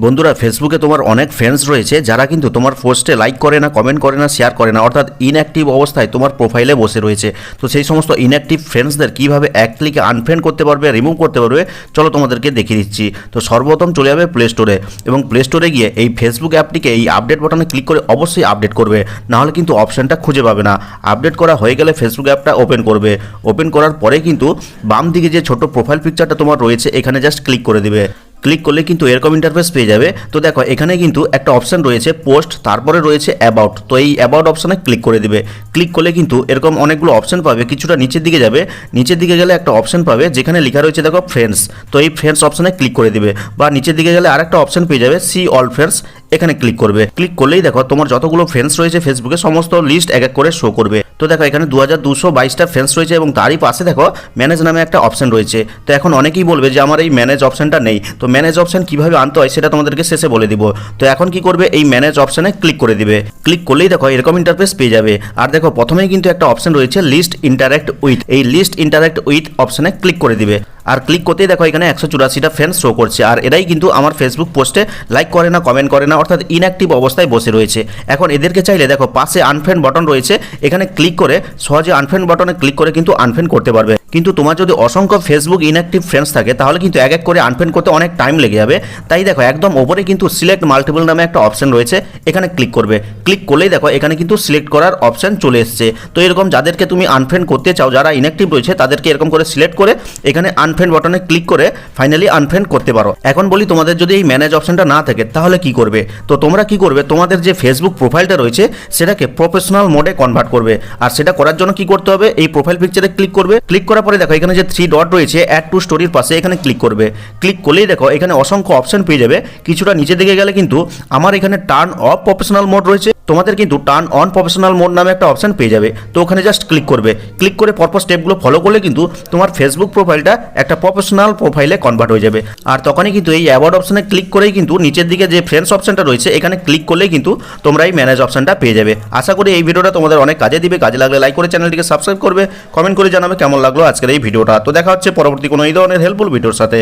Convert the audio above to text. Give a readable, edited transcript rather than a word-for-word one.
বন্ধুরা, ফেসবুকে তোমার অনেক ফ্রেন্ডস রয়েছে যারা কিন্তু তোমার পোস্টে লাইক করে না, কমেন্ট করে না, শেয়ার করে না, অর্থাৎ ইনঅ্যাক্টিভ অবস্থায় তোমার প্রোফাইলে বসে রয়েছে। তো সেই সমস্ত ইনঅ্যাক্টিভ ফ্রেন্ডসদের কীভাবে এক ক্লিকে আনফ্রেন্ড করতে পারবে, রিমুভ করতে পারবে, চলো তোমাদেরকে দেখিয়ে দিচ্ছি। তো সর্বপ্রথম চলে যাবে প্লে স্টোরে, এবং প্লে স্টোরে গিয়ে এই ফেসবুক অ্যাপটিকে এই আপডেট বাটনে ক্লিক করে অবশ্যই আপডেট করবে, নাহলে কিন্তু অপশানটা খুঁজে পাবে না। আপডেট করা হয়ে গেলে ফেসবুক অ্যাপটা ওপেন করবে। ওপেন করার পরে কিন্তু বাম দিকে যে ছোট প্রোফাইল পিকচারটা তোমার রয়েছে এখানে জাস্ট ক্লিক করে দিবে। ক্লিক করলে কিন্তু এরকম ইন্টারফেস পেয়ে যাবে। তো দেখো এখানে কিন্তু একটা অপশান রয়েছে পোস্ট, তারপরে রয়েছে অ্যাবাউট। তো এই অ্যাবাউট অপশানে ক্লিক করে দিবে। ক্লিক করলে কিন্তু এরকম অনেকগুলো অপশান পাবে। কিছুটা নিচের দিকে যাবে, নিচের দিকে গেলে একটা অপশান পাবে যেখানে লেখা রয়েছে দেখো ফ্রেন্ডস। তো এই ফ্রেন্ডস অপশানে ক্লিক করে দিবে, বা নিচের দিকে গেলে আরেকটা অপশান পেয়ে যাবে সি অল ফ্রেন্ডস, এখানে ক্লিক করবে। ক্লিক করলেই দেখো তোমার যতগুলো ফ্রেন্ডস রয়েছে ফেসবুকে সমস্ত লিস্ট এক এক করে শো করবে। তো দেখো এখানে 2222টা ফ্রেন্ডস রয়েছে, এবং তারই পাশে দেখো ম্যানেজ নামে একটা অপশান রয়েছে। তো এখন অনেকেই বলবে যে আমার এই ম্যানেজ অপশানটা নেই। তো ম্যানেজ অপশান কিভাবে আনতে হয় সেটা তোমাদেরকে শেষে বলে দিব। তো এখন কি করবে, এই ম্যানেজ অপশানে ক্লিক করে দিবে। ক্লিক করলেই দেখো এরকম ইন্টারফেস পেয়ে যাবে। আর দেখো প্রথমেই কিন্তু একটা অপশান রয়েছে লিস্ট ইন্টারাক্ট উইথ, এই লিস্ট ইন্টারাক্ট উইথ অপশানে ক্লিক করে দিবে। আর ক্লিক করতেই দেখো এখানে 184টা ফ্রেন্ডস শো করছে, আর এরাই কিন্তু আমার ফেসবুক পোস্টে লাইক করে না, কমেন্ট করে না, অর্থাৎ ইনঅ্যাক্টিভ অবস্থায় বসে রয়েছে। এখন এদেরকে চাইলে দেখো পাশে আনফ্রেন্ড বাটন রয়েছে, এখানে ক্লিক করে সহজে আনফ্রেন্ড বাটনে ক্লিক করে কিন্তু আনফ্রেন্ড করতে পারবে। কিন্তু তোমার যদি অসংখ্য ফেসবুক ইনঅ্যাক্টিভ ফ্রেন্ডস থাকে তাহলে কিন্তু এক এক করে আনফ্রেন্ড করতে অনেক টাইম লেগে যাবে। তাই দেখো একদম ওপরে কিন্তু সিলেক্ট মাল্টিপল নামে একটা অপশন রয়েছে, এখানে ক্লিক করবে। ক্লিক করলেই দেখো এখানে কিন্তু সিলেক্ট করার অপশন চলে এসছে। তো এরকম যাদেরকে তুমি আনফ্রেন্ড করতে চাও, যারা ইনঅ্যাক্টিভ রয়েছে তাদেরকে এরকম করে সিলেক্ট করে এখানে আনফ্রেন্ড বাটনে ক্লিক করে ফাইনালি আনফ্রেন্ড করতে পারো। এখন বলি তোমাদের যদি এই ম্যানেজ অপশনটা না থাকে তাহলে কি করবে। তো তোমরা কি করবে, তোমাদের যে ফেসবুক প্রোফাইলটা রয়েছে সেটাকে প্রফেশনাল মোডে কনভার্ট করবে। আর সেটা করার জন্য কি করতে হবে, এই প্রোফাইল পিকচারে ক্লিক করবে। ক্লিক করার পরে দেখো এখানে যে 3 ডট রয়েছে অ্যাড টু স্টোরির পাশে, এখানে ক্লিক করবে। ক্লিক করলেই দেখো এখানে অসংখ্য অপশন পেয়ে যাবে। কিছুটা নিচে দিকে গেলে কিন্তু আমার এখানে টার্ন অফ প্রফেশনাল মোড রয়েছে, তোমাদের কিন্তু টার্ন অন প্রফেশনাল মোড নামে একটা অপশন পেয়ে যাবে। তো ওখানে জাস্ট ক্লিক করবে। ক্লিক করে পরপর স্টেপগুলো ফলো করলে কিন্তু তোমার ফেসবুক প্রোফাইলটা একটা প্রফেশনাল প্রোফাইলে কনভার্ট হয়ে যাবে। আর তখনই কিন্তু এই অ্যাওয়ার্ড অপশনে ক্লিক করেই কিন্তু নিচের দিকে যে ফ্রেন্ডস অপশনটা রয়েছে এখানে ক্লিক করলেই কিন্তু তোমরা এই ম্যানেজ অপশনটা পেয়ে যাবে। আশা করি এই ভিডিওটা তোমাদের অনেক কাজে দিবে। কাজে লাগলে লাইক করে চ্যানেলটিকে সাবস্ক্রাইব করবে, কমেন্ট করে জানাবে কেমন লাগলো আজকের এই ভিডিওটা। তো দেখা হচ্ছে পরবর্তী কোনো এই ধরনের হেল্পফুল ভিডিওর সাথে।